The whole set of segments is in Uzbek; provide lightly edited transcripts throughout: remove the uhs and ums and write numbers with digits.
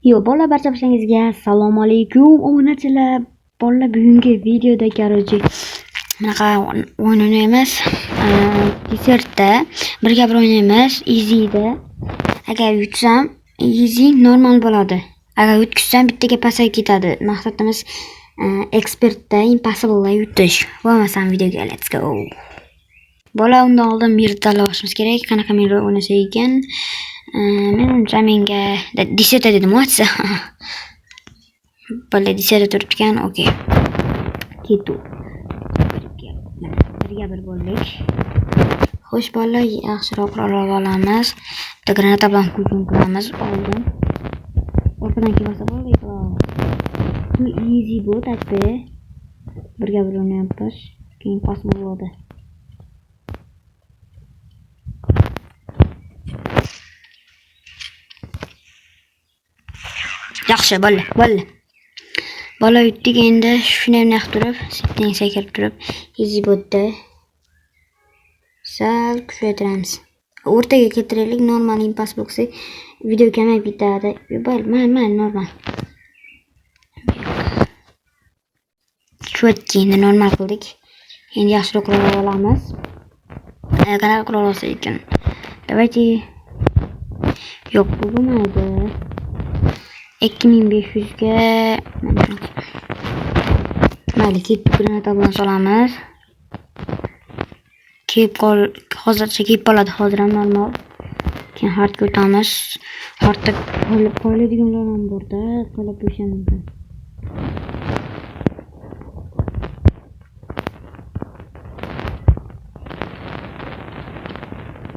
Yo, bola barchalaringizga assalomu alaykum obunachilar. Bola bugungi videoda garajda bunaqa o'yin o'ynaymiz. Desertda birga bir o'ynaymiz. Easy'da. Agar yutsam, easy normal bo'ladi. Agar yutqizsam bittaga pasayib ketadi. Maqsadimiz expertda impossible yutish. Bo'lmasam videoga let's go. Bola undan oldin mirda tanlashimiz kerak. Qanaqa mirda o'ynasa ekan. Menimcha menga desertda dedim o'tsa. Bola desertda turibgan, okey. Ketu. Birga bir bo'ldik. Xo'sh, bola yaxshiroq olib olamiz. Bitta granata bilan hujum qilamiz oldin. Orqadan kelsa bo'ldi. Bu easy bu takti. Birga bir o'ynayapmiz. Keyin pas bo'ladi. Yaxshi, bola. Bola yutdik endi shunday turib, sekin sakrab turib, easy botda sal kuchaytiramiz. O'rtaga keltiraylik, normal impas bo'lsa video kamayib ketadi. Mana normal. Endi normal qildik. Endi yaxshiroq qila olamiz. Qanaqa qila olsa ekan. Давайте. Yo'q, bu bo'lmaydi. 2500 ga mayli, granata bilan solamiz. Hozircha kelib qoladi, hozir ham normal. Keyin hardga o'tamiz. Hardda qoladiganlar ham borda, qolib qo'yishim mumkin.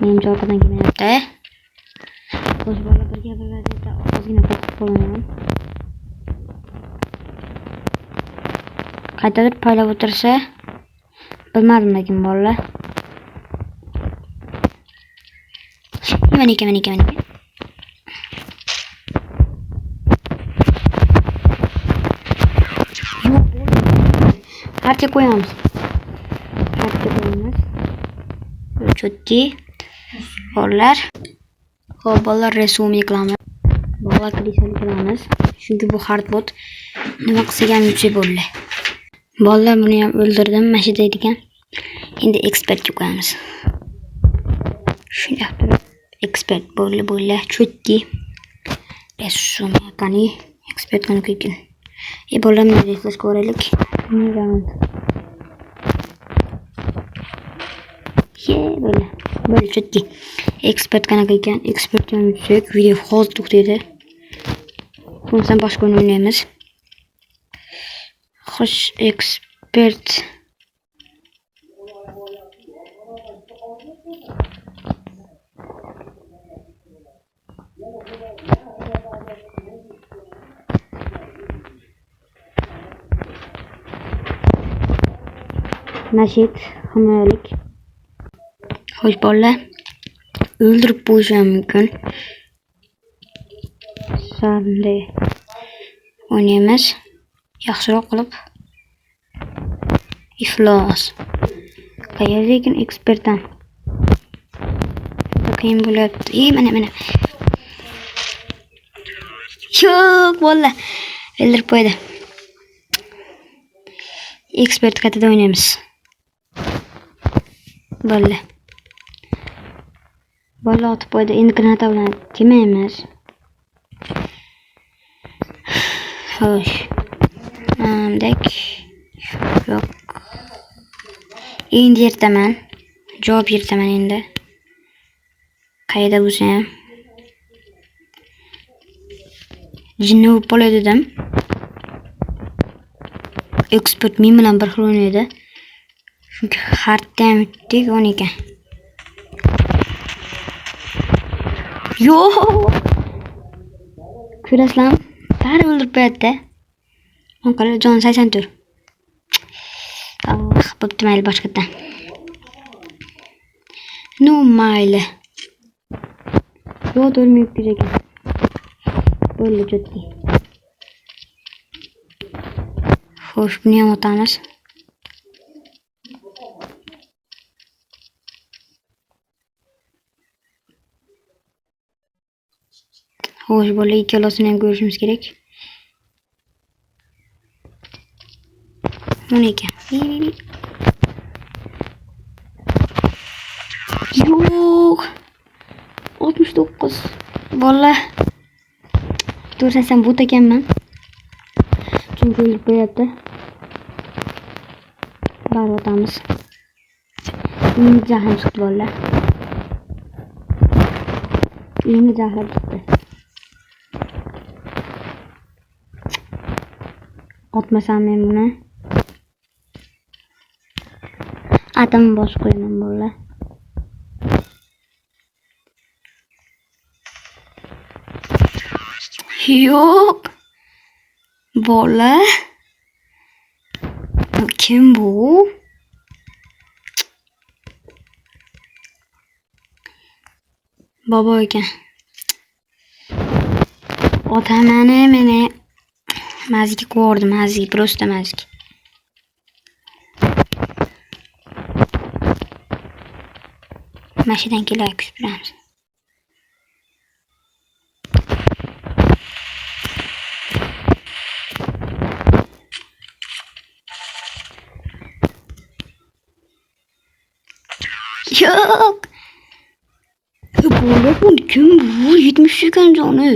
Menimcha orqadan kelmayapti. Xo'sh, bola birga vaziyatda ozgina qo'rqib qolaman. Qaytadir paylab o'tirsa, bilmadim lekin bola. Mana ekan. Harcha qo'yamiz. Chotki. Bolalar. Xo'p, bolalar resume qilamiz. Bola kristal qilamiz. Chunki bu hard bot. Nima qilsak ham yutsa bo'ldi. Bolalar buni ham o'ldirdim, mana deydigan. Endi expert qo'yamiz. Shunday turib, expert bo'ldi, chotki. Resume qani, expert qani qo'ygan. Bola meni refresh ko'raylik. Böyle chotki. Expert qanaqa ekan? Expert ham yutsak, video hozir to'xtaydi. Bundan boshqa o'ynaymiz. Xo'sh, expert. Nashid, himoyalik. Xo'sh, bola o'ldirib qo'yishim mumkin. Sanday o'ynaymiz. Yaxshiroq qilib. Iflos. Qayerda ekan ekspertdan? Qiyin bo'lyapti. Mana. Yo'q, bola. O'ldirib qo'ydi. Ekspert qaytada o'ynaymiz. Bola otib qo'ydi. Endi granata bilan kelmaymiz. Xo'sh. Yo'q. Endi yerdaman. Javob yerdaman endi. Qayerda bo'lsa ham. Jinni bo'lib qoladi dedim. Expert men bilan bir xil o'ynaydi. Chunki hardda ham yutdik, o'n ekan. Yo'q. Ko'rasizlarmi? Bari o'ldirib qo'yadi-da. Onqalar jon 84. Bo'pti, mayli boshqadan. No mayli. Yo'q, o'lmayib kerak. Bo'ldi, chotki. Xo'sh, buni ham otamiz. Xo'sh, bola ikkalasini ham ko'rishimiz kerak. Mana ekan. Yo'q. 69. Bola. To'g'risam bot ekanman. Chunki o'lib qo'yapti. Barotamiz. Endi jahlim chiqdi bolalar. Endi jahlim chiqdi. Otmasam men buni. Atamni bosib qo'yaman bolalar. Yo'q. Bola. Kim bu? Bobo ekan. Otam meni mazga ko'rdi, mazga, просто mazga. Mashinadan kelib kutib turamiz. Yo'q. Bola bu kim bu? 70 ekan joni.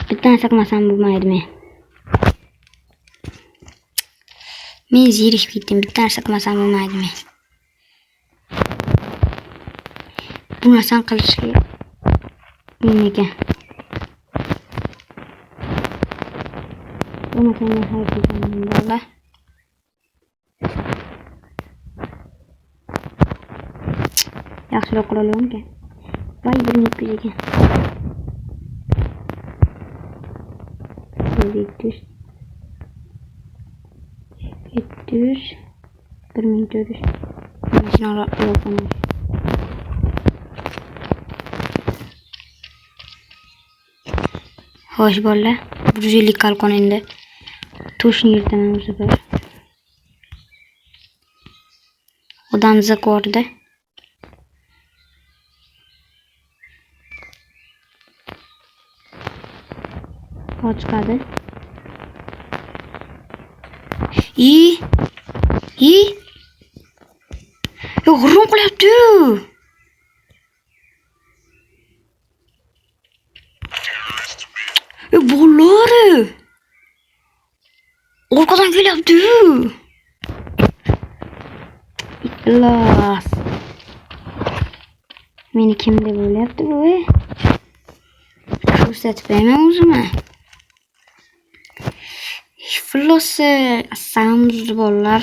Bittani saqmasam bo'lmaydi men. Men zerikib ketdim. Bittani saqmasam bo'lmaydi men. Bu narsani qilishga men ekan. Bo'lmasa men hayotdan bola. Yaxshiroq qila olaman-ku. Voy, 1200 ekan. 700 1400 mashina olaman. Xo'sh bolalar, 150 qalqon endi. Toshni yirtaman bu safar. Odam zakorda. Chiqadi. Yo, g'urrum qilyapti. Bolalar. Orqadan kelyapti. Iklas. Meni kim deb o'ylayapti bu? Ko'rsatib qo'yaman o'zimni. Flosse asamiz bolalar.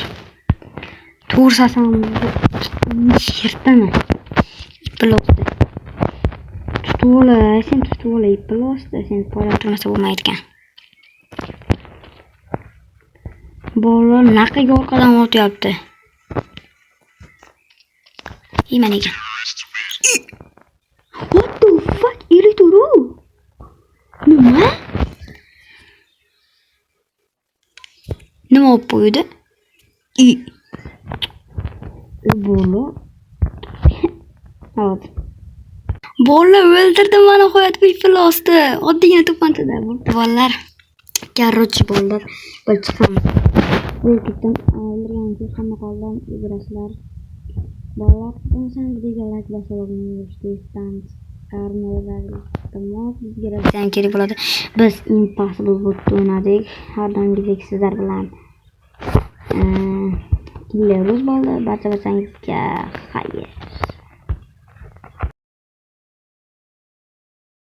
To'g'ri asamiz. Yirtaman. Flosse. Sen tutvola flosse, sen poyab turmasa bo'lmaydi ekan. Bolalar naqaga orqadan o'tyapti. Mana ekan. What the fuck? Iri turu. Nima? Nima olib qo'ydi? Bola. Hop. Bola o'ldirdi meni qo'yatib iflosdi. Oddiygina to'plantada. Bolalar. Короче, bolalar. Bir chiqam. O'ldirdim. O'ldirgancha hamma qoldim. Ibraslar. Bolalar, sizlar videoga like bossangiz bizga rasm kerak bo'ladi. Biz Impossible bot o'ynadik. Har doimgidek sizlar bilan killer bo'ldi. Barchangizga xayr.